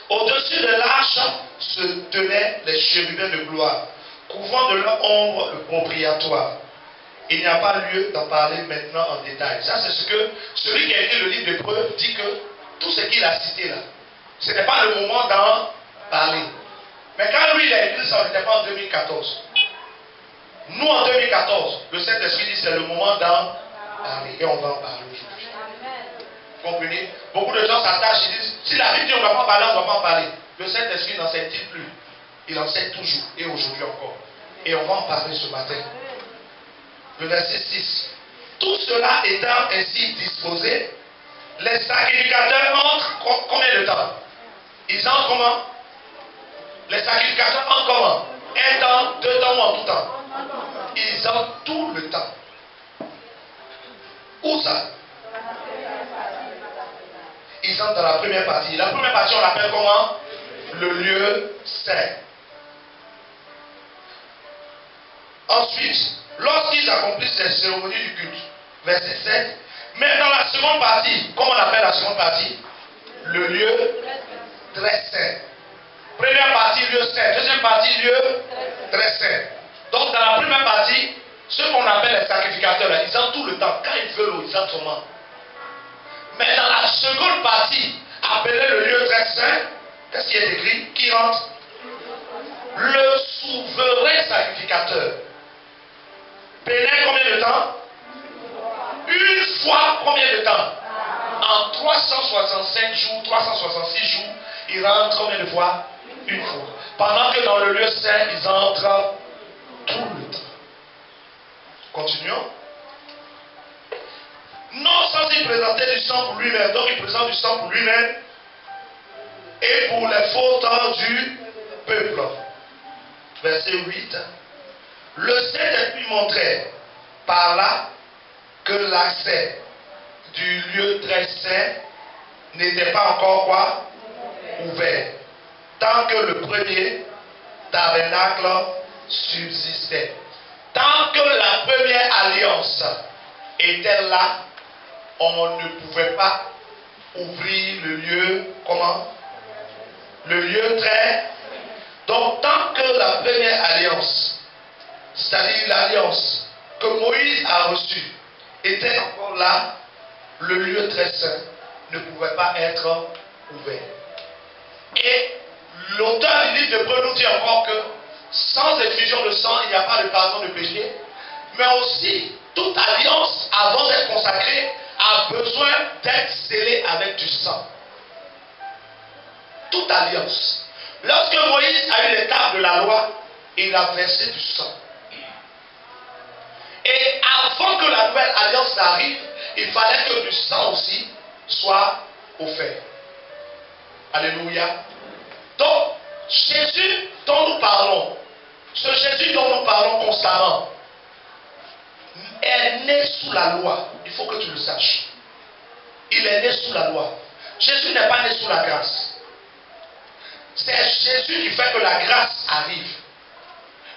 Au-dessus de l'arche se tenaient les chérubins de gloire, couvrant de leur ombre le propriatoire. Il n'y a pas lieu d'en parler maintenant en détail. Ça, c'est ce que celui qui a écrit le livre d'Hébreux dit, que tout ce qu'il a cité là, ce n'est pas le moment d'en parler. Mais quand lui il a écrit ça, on n'était pas en 2014. Nous en 2014, le Saint-Esprit dit c'est le moment d'en parler. Et on va en parler aujourd'hui. Vous comprenez? Beaucoup de gens s'attachent, ils disent, si la Bible dit on ne doit pas parler, on ne doit pas parler. Le Saint-Esprit n'enseigne-t-il plus? Il enseigne toujours, et aujourd'hui encore. Et on va en parler ce matin. Le verset 6. Tout cela étant ainsi disposé, les sacrificateurs entrent combien de temps? Ils entrent comment? Les sacrificateurs entrent comment? Un temps, 2 temps ou en tout temps? Ils entrent tout le temps. Où ça? Ils entrent dans la première partie. La première partie, on l'appelle comment? Le lieu saint. Ensuite, lorsqu'ils accomplissent les cérémonies du culte, verset 7, mais dans la seconde partie, comment on appelle la seconde partie? Le lieu très saint. Première partie, lieu saint. Deuxième partie, lieu très saint. Donc dans la première partie, ceux qu'on appelle les sacrificateurs, là, ils entrent tout le temps. Quand ils veulent, ils entrent seulement. Mais dans la seconde partie, appelée le lieu très saint, qu'est-ce qui est écrit? Qui entre? Le souverain sacrificateur. Pénètre combien de temps? Une fois combien de temps? En 365 jours, 366 jours, ils rentrent combien de fois? Une fois. Pendant que dans le lieu saint, ils entrent tout le temps. Continuons. Non sans y présenter du sang pour lui-même. Donc il présente du sang pour lui-même et pour les fautes du peuple. Verset 8. Le Saint-Esprit montrait par là que l'accès du lieu très saint n'était pas encore quoi? Ouvert. Tant que le premier tabernacle subsistait. Tant que la première alliance était là, on ne pouvait pas ouvrir le lieu, comment? Le lieu très. Donc tant que la première alliance, c'est-à-dire l'alliance que Moïse a reçue, était encore là, le lieu très saint ne pouvait pas être ouvert. Et l'auteur du livre d'Hébreux nous dit encore que sans effusion de sang, il n'y a pas de pardon de péché, mais aussi toute alliance, avant d'être consacrée, a besoin d'être scellée avec du sang. Toute alliance. Lorsque Moïse a eu les tables de la loi, il a versé du sang. Et avant que la nouvelle alliance n'arrive, il fallait que du sang aussi soit offert. Alléluia. Donc, Jésus dont nous parlons, ce Jésus dont nous parlons constamment, est né sous la loi. Il faut que tu le saches. Il est né sous la loi. Jésus n'est pas né sous la grâce. C'est Jésus qui fait que la grâce arrive.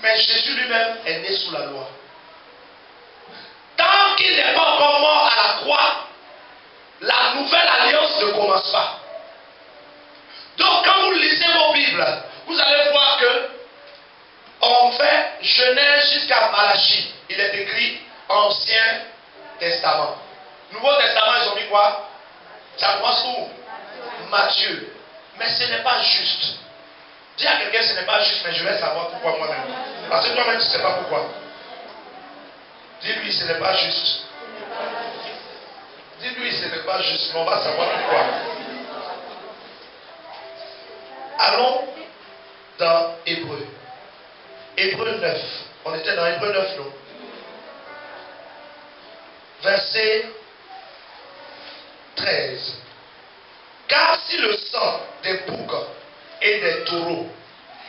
Mais Jésus lui-même est né sous la loi. Tant qu'il n'est pas encore mort à la croix, la nouvelle alliance ne commence pas. Donc quand vous lisez vos Bibles, vous allez voir que on fait Genèse jusqu'à Malachie. Il est écrit Ancien Testament. Nouveau Testament, ils ont mis quoi? Ça commence où? Matthieu. Mais ce n'est pas juste. Dis à quelqu'un ce n'est pas juste, mais je vais savoir pourquoi moi-même. Parce que toi-même tu ne sais pas pourquoi. Dis-lui ce n'est pas juste. Dis-lui ce n'est pas juste, mais on va savoir pourquoi. Allons dans Hébreux. Hébreux 9. On était dans Hébreux 9, non? Verset 13. Car si le sang des boucs et des taureaux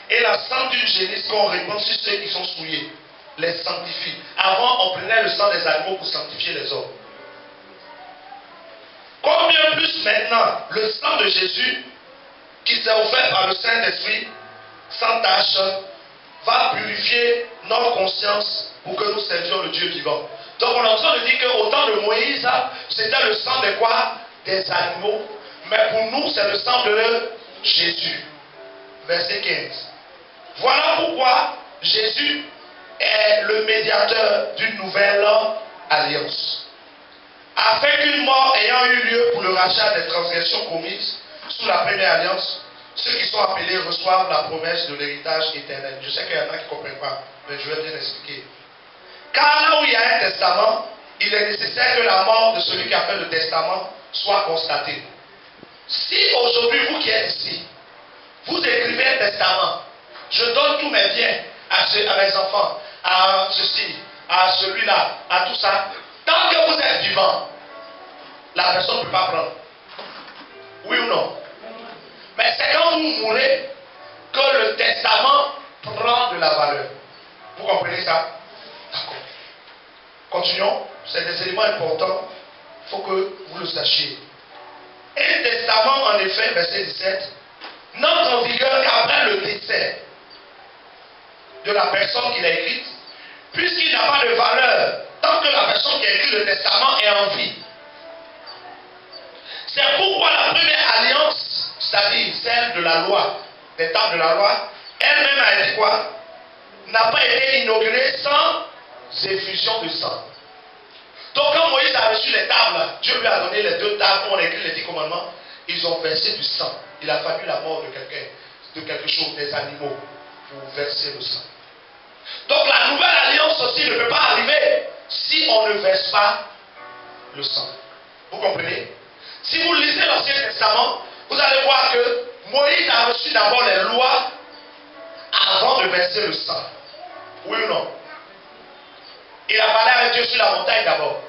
et la sang d'une génisse qu'on répand sur ceux qui sont souillés les sanctifie. Avant, on prenait le sang des animaux pour sanctifier les hommes. Combien plus maintenant le sang de Jésus qui s'est offert par le Saint-Esprit sans tache va purifier notre conscience pour que nous servions le Dieu vivant. Donc on est en train de dire qu'au temps de Moïse, c'était le sang de quoi? Des animaux. Mais pour nous, c'est le sang de Jésus. Verset 15. Voilà pourquoi Jésus est le médiateur d'une nouvelle alliance. Afin qu'une mort ayant eu lieu pour le rachat des transgressions commises sous la première alliance, ceux qui sont appelés reçoivent la promesse de l'héritage éternel. Je sais qu'il y en a qui ne comprennent pas, mais je vais bien expliquer. Car là où il y a un testament, il est nécessaire que la mort de celui qui a fait le testament soit constatée. Si aujourd'hui, vous qui êtes ici, vous écrivez un testament, je donne tous mes biens à mes enfants, à ceci, à celui-là, à tout ça, tant que vous êtes vivant, la personne ne peut pas prendre. Oui ou non? Mais c'est quand vous mourrez que le testament prend de la valeur. Vous comprenez ça? D'accord. Continuons. C'est des éléments importants. Il faut que vous le sachiez. Un testament, en effet, verset 17, n'entre en vigueur qu'après le décès de la personne qui l'a écrite, puisqu'il n'a pas de valeur tant que la personne qui a écrit le testament est en vie. C'est pourquoi la première alliance, c'est-à-dire celle de la loi, des tables de la loi, elle-même a été quoi? N'a pas été inaugurée sans effusion de sang. Donc quand Moïse a reçu les tables, Dieu lui a donné les 2 tables où on a écrit les 10 commandements, ils ont versé du sang. Il a fallu la mort de quelqu'un, de quelque chose, des animaux, pour verser le sang. Donc la nouvelle alliance aussi ne peut pas arriver si on ne verse pas le sang. Vous comprenez? Si vous lisez l'Ancien Testament, vous allez voir que Moïse a reçu d'abord les lois avant de verser le sang. Oui ou non? Il a parlé avec Dieu sur la montagne d'abord.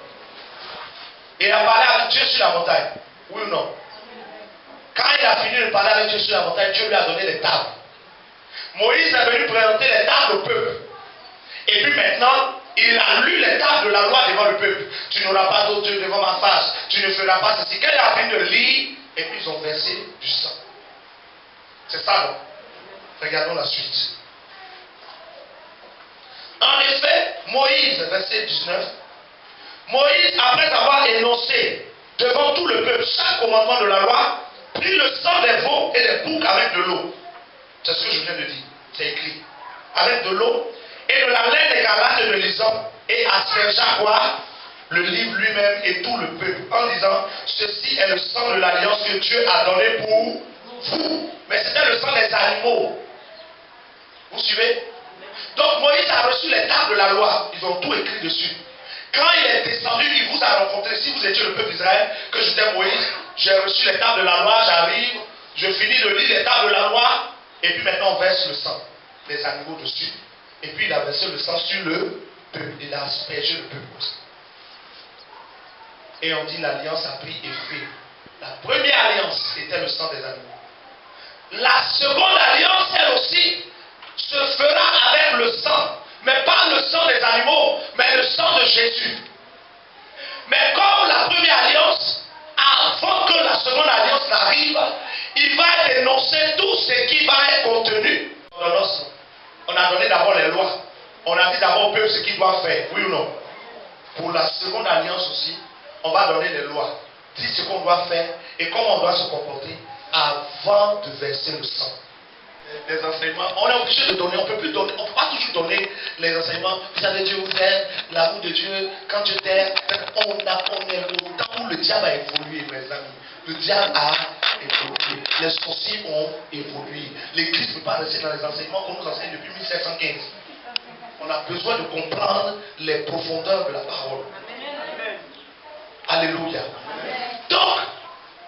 Il a parlé avec Dieu sur la montagne. Oui ou non? Quand il a fini de parler avec Dieu sur la montagne, Dieu lui a donné les tables. Moïse est venu présenter les tables au peuple. Et puis maintenant, il a lu les tables de la loi devant le peuple. Tu n'auras pas d'autre Dieu devant ma face. Tu ne feras pas ceci. Quand il a fini de lire, et puis ils ont versé du sang. C'est ça, non? Regardons la suite. En effet, Moïse, verset 19, Moïse, après avoir énoncé devant tout le peuple chaque commandement de la loi, prit le sang des veaux et des boucs avec de l'eau. C'est ce que je viens de dire. C'est écrit. Avec de l'eau et de la laine écarlate et de l'hysope, et aspergea quoi? Le livre lui-même et tout le peuple, en disant, ceci est le sang de l'alliance que Dieu a donné pour vous. Mais c'était le sang des animaux. Vous suivez? Donc Moïse a reçu les tables de la loi. Ils ont tout écrit dessus. Quand il est descendu, il vous a rencontré. Si vous étiez le peuple d'Israël, que j'étais Moïse, j'ai reçu les tables de la loi, j'arrive, je finis de lire les tables de la loi, et puis maintenant on verse le sang des animaux dessus. Et puis il a versé le sang sur le peuple. Il a aspergé le peuple aussi. Et on dit l'alliance a pris effet. La première alliance était le sang des animaux. La seconde alliance, elle aussi, se fera avec le sang. Mais pas le sang des animaux, mais le sang de Jésus. Mais comme la première alliance, avant que la seconde alliance n'arrive, il va être énoncé tout ce qui va être contenu dans notre sang. On a donné d'abord les lois. On a dit d'abord au peuple ce qu'il doit faire, oui ou non? Pour la seconde alliance aussi, on va donner les lois. Dire ce qu'on doit faire et comment on doit se comporter avant de verser le sang. Les enseignements, on est obligé de donner, on ne peut plus donner, on ne peut pas toujours donner les enseignements. Vous savez, Dieu vous aime, l'amour de Dieu, quand Dieu t'aime, on est au temps où le diable a évolué, mes amis. Le diable a évolué, les sorciers ont évolué. L'Église ne peut pas rester dans les enseignements qu'on nous enseigne depuis 1715. On a besoin de comprendre les profondeurs de la parole. Alléluia. Donc,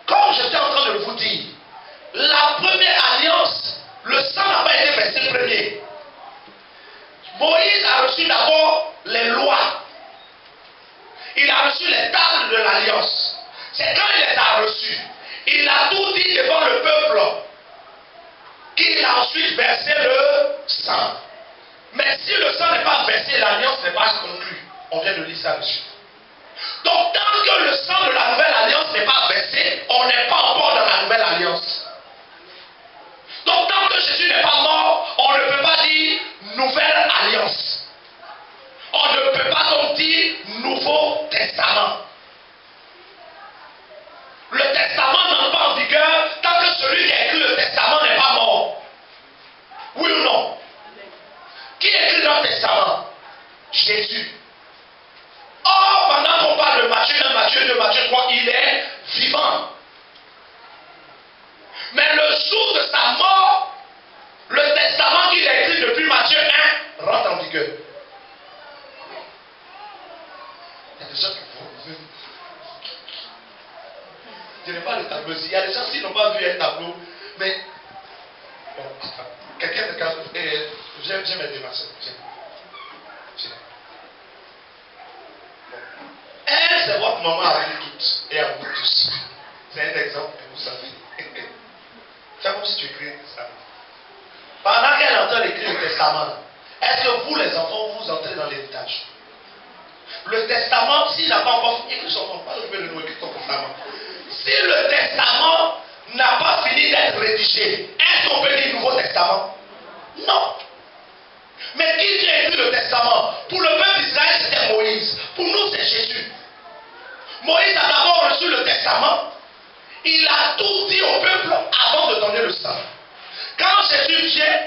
comme je suis en train de vous dire, la première alliance, le sang n'a pas été versé premier. Moïse a reçu d'abord les lois. Il a reçu les tables de l'alliance. C'est quand il les a reçues, il a tout dit devant le peuple, qu'il a ensuite versé le sang. Mais si le sang n'est pas versé, l'alliance n'est pas conclue. On vient de lire ça dessus. Donc tant que le sang de la nouvelle alliance n'est pas versé, on n'est pas encore dans la nouvelle alliance. Donc tant que Jésus n'est pas mort, on ne peut pas dire nouvelle alliance. On ne peut pas donc dire nouveau testament. Le testament n'entre pas en vigueur tant que celui qui a écrit le testament Jésus. Or, pendant qu'on parle de Matthieu 1, Matthieu 2, Matthieu 3, il est vivant. Mais le jour de sa mort, le testament qu'il a écrit depuis Matthieu 1 rentre en vigueur. Il y a des gens qui vont. Je n'ai pas le tableau. Il y a des gens qui n'ont pas vu un tableau, mais bon, quelqu'un de calme. J'ai mes démarches. Elle, c'est votre maman à vous toutes et à vous tous. C'est un exemple que vous savez. C'est comme si tu écris le testament. Pendant qu'elle est en train d'écrire le testament, est-ce que vous, les enfants, vous entrez dans l'héritage? Le testament, s'il n'a pas encore fini, écris son nom, pas le nom, écris ton testament. Si le testament n'a pas fini d'être rédigé, est-ce qu'on peut dire Nouveau Testament? Non. Mais qui a écrit le testament? Pour le peuple d'Israël, c'était Moïse. Pour nous, c'est Jésus. Moïse a d'abord reçu le testament. Il a tout dit au peuple avant de donner le sang. Quand Jésus vient,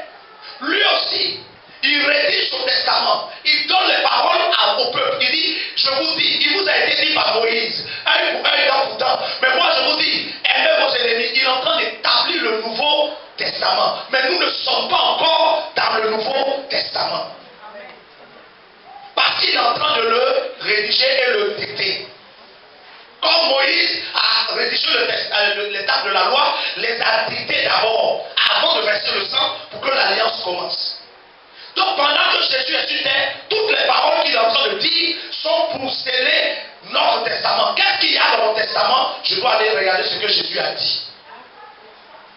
lui aussi, il rédige son testament. Il donne les paroles au peuple. Il dit, je vous dis, il vous a été dit par Moïse, œil pour œil, dent pour dent. Mais moi, je vous dis, aimez vos ennemis. Il est en train d'établir le Nouveau Testament. Mais nous ne sommes pas encore dans le Nouveau Testament. Parce qu'il est en train de le rédiger et le dicter. Comme Moïse a rédigé l'étape de la loi, les a dictés d'abord, avant de verser le sang, pour que l'alliance commence. Donc pendant que Jésus est sur terre, toutes les paroles qu'il est en train de dire sont pour sceller notre testament. Qu'est-ce qu'il y a dans mon testament? Je dois aller regarder ce que Jésus a dit.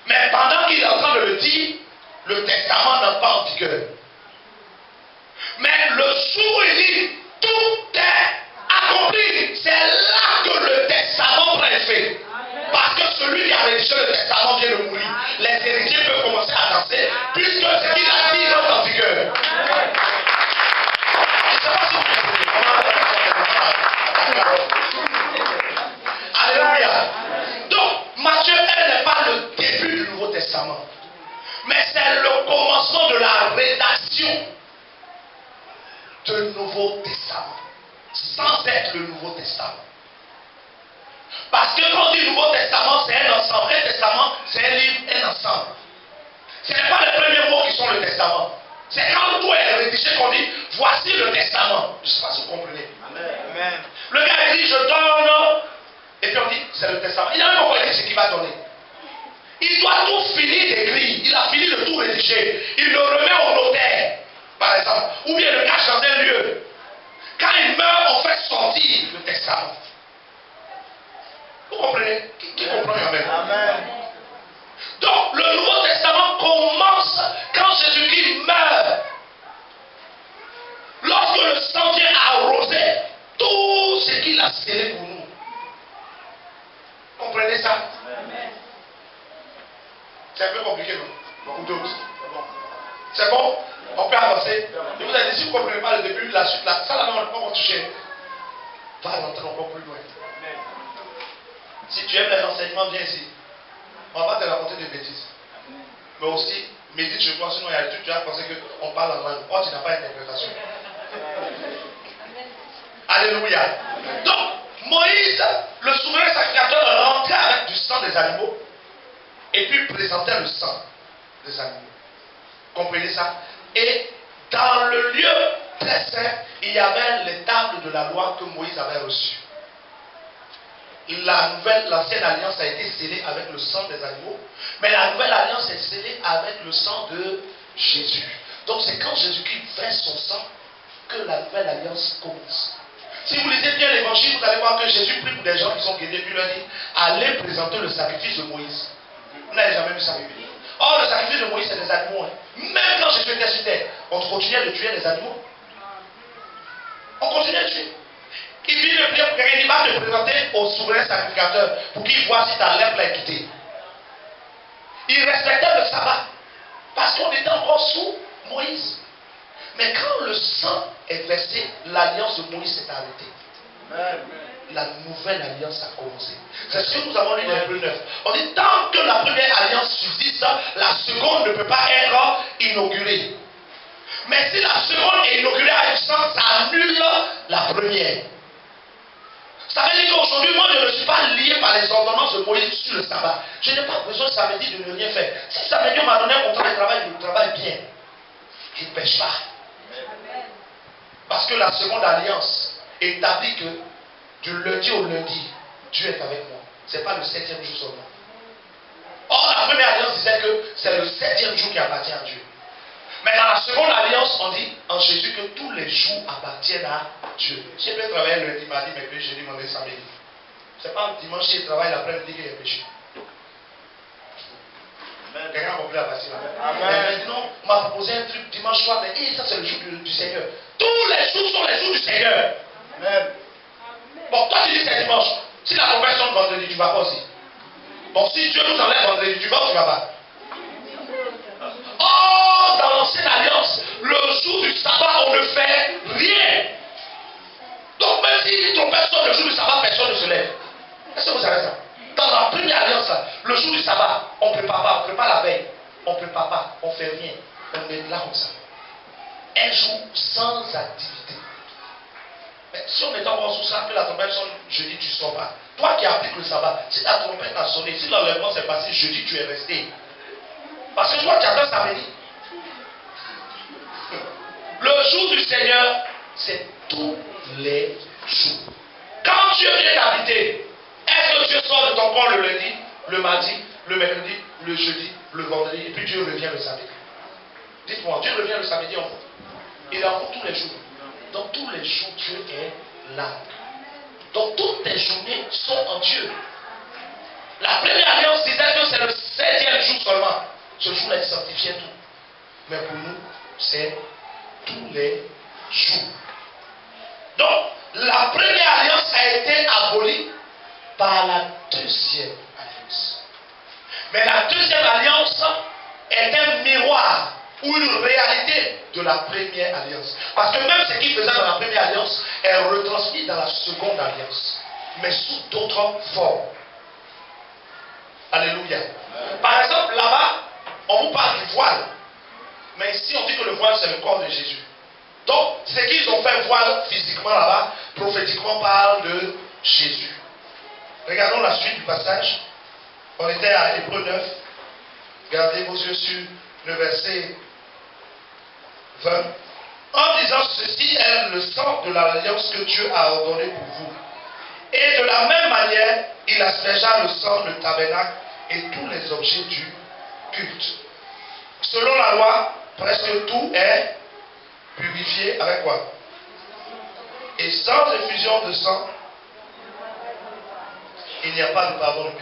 Mais pendant qu'il est en train de le dire, le testament n'est pas en vigueur. Mais le jour où il dit, tout est accompli, c'est là que le testament prend effet. Parce que celui qui a rédigé le testament vient de mourir. Les héritiers peuvent commencer à danser, puisque ce qu'il a dit rentre en vigueur. Je ne sais pas si vous Alléluia. Donc, Matthieu 1 n'est pas le début du Nouveau Testament, mais c'est le commencement de la rédaction du Nouveau Testament, sans être le Nouveau Testament. Parce que quand on dit Nouveau Testament, c'est un ensemble. Un testament, c'est un livre, un ensemble. Ce n'est pas les premiers mots qui sont le testament. C'est quand tout est rédigé qu'on dit, voici le testament. Je ne sais pas si vous comprenez. Amen. Le gars dit, je donne, et puis on dit, c'est le testament. Il n'a même pas écrit ce qu'il va donner. Il doit tout finir d'écrire. Il a fini de tout rédiger. Il le remet au notaire, par exemple. Ou bien le cache dans un lieu. Quand il meurt, on fait sortir le testament. Vous comprenez? Qui comprend? Amen. Amen. Donc, le Nouveau Testament commence quand Jésus-Christ meurt. Lorsque le sang vient arroser tout ce qu'il a scellé pour nous. Comprenez ça? Amen. C'est un peu compliqué, non? Ou d'autres? C'est bon? On peut avancer? Je vous ai dit, si vous ne comprenez pas le début, la suite, ça là, on ne peut pas toucher. Va rentrer encore plus loin. Si tu aimes les enseignements, viens ici. On va te raconter des bêtises. Mais aussi, médite chez toi, sinon il y a des trucs, tu vas penser qu'on parle en langue. Oh, tu n'as pas d'interprétation. Alléluia. Donc, Moïse, le souverain sacrificateur, rentrait avec du sang des animaux et puis présentait le sang des animaux. Comprenez ça? Et dans le lieu très saint, il y avait les tables de la loi que Moïse avait reçues. L'ancienne alliance a été scellée avec le sang des animaux, mais la nouvelle alliance est scellée avec le sang de Jésus. Donc c'est quand Jésus-Christ verse son sang que la nouvelle alliance commence. Si vous lisez bien l'évangile, vous allez voir que Jésus prie pour des gens qui sont guéris, puis leur dit, allez présenter le sacrifice de Moïse. Vous n'avez jamais vu ça. Or, le sacrifice de Moïse, c'est des animaux. Même quand Jésus était sur terre, on continuait de tuer les animaux. On continuait de tuer. Il vient de prier pour quelqu'un, il va te présenter au souverain sacrificateur pour qu'il voit si ta lèpre l'a quitté. Il respectait le sabbat parce qu'on était encore sous Moïse. Mais quand le sang est versé, l'alliance de Moïse s'est arrêtée. La nouvelle alliance a commencé. C'est ce que nous avons lu dans Hébreux 9. On dit tant que la première alliance subsiste, la seconde ne peut pas être inaugurée. Mais si la seconde est inaugurée à du sang, ça annule la première. Ça veut dire qu'aujourd'hui, moi, je ne suis pas lié par les ordonnances de Moïse sur le sabbat. Je n'ai pas besoin samedi de ne rien faire. Si samedi, on m'a donné un contrat de travail, je travaille bien. Je ne pêche pas. Parce que la seconde alliance établit que du lundi au lundi, Dieu est avec moi. Ce n'est pas le 7e jour seulement. Or, la première alliance disait que c'est le 7e jour qui appartient à Dieu. Mais dans la seconde alliance, on dit en Jésus que tous les jours appartiennent à Dieu. J'ai pu travailler lundi, mardi, mercredi, jeudi, vendredi, samedi. Ce n'est pas un dimanche qu'il travaille l'après-midi qu'il est péché. Quelqu'un a compris la partie là. Mais maintenant, on m'a proposé un truc dimanche soir, mais ça c'est le jour du Seigneur. Tous les jours sont les jours du Seigneur. Amen. Bon, toi tu dis c'est dimanche. Si la conversion de vendredi, tu ne vas pas aussi. Bon, si Dieu nous enlève vendredi, tu vas ou tu ne vas pas? Oh, dans l'ancienne alliance, le jour du sabbat, on ne fait rien. Donc même si ton personne le jour du sabbat, personne ne se lève. Est-ce que vous savez ça? Dans la première alliance, le jour du sabbat, on ne prépare pas, on ne prépare la veille. On ne prépare pas, on ne fait rien. On est là comme ça. Un jour sans activité. Mais si on est encore sous ça, que la trompette sonne jeudi, tu ne sors pas. Toi qui appliques le sabbat, si la trompette a sonné, si l'enlèvement s'est passé jeudi, tu es resté. Parce que toi, tu attends samedi. Le jour du Seigneur, c'est tous les jours. Quand Dieu vient t'habiter, est-ce que Dieu sort de ton corps le lundi, le mardi, le mercredi, le jeudi, le vendredi, et puis Dieu revient le samedi? Dites-moi, Dieu revient le samedi en vous. Il est en vous tous les jours. Dans tous les jours, Dieu est là. Donc toutes tes journées sont en Dieu. La première alliance disait que c'est le 7e jour seulement. Ce jour-là, il sanctifiait tout. Mais pour nous, c'est tous les jours. Donc, la première alliance a été abolie par la deuxième alliance. Mais la deuxième alliance est un miroir ou une réalité de la première alliance. Parce que même ce qu'il faisait dans la première alliance est retransmis dans la seconde alliance. Mais sous d'autres formes. Alléluia. Par exemple, là-bas, on vous parle du voile. Mais ici, on dit que le voile, c'est le corps de Jésus. Donc, ce qu'ils ont fait voile physiquement là-bas, prophétiquement parle de Jésus. Regardons la suite du passage. On était à Hébreux 9. Gardez vos yeux sur le verset 20. En disant ceci est le sang de l'alliance que Dieu a ordonné pour vous. Et de la même manière, il aspergea le sang, le tabernacle et tous les objets du culte. Selon la loi, presque tout est purifié avec quoi? Et sans effusion de sang, il n'y a pas de pardon de péché.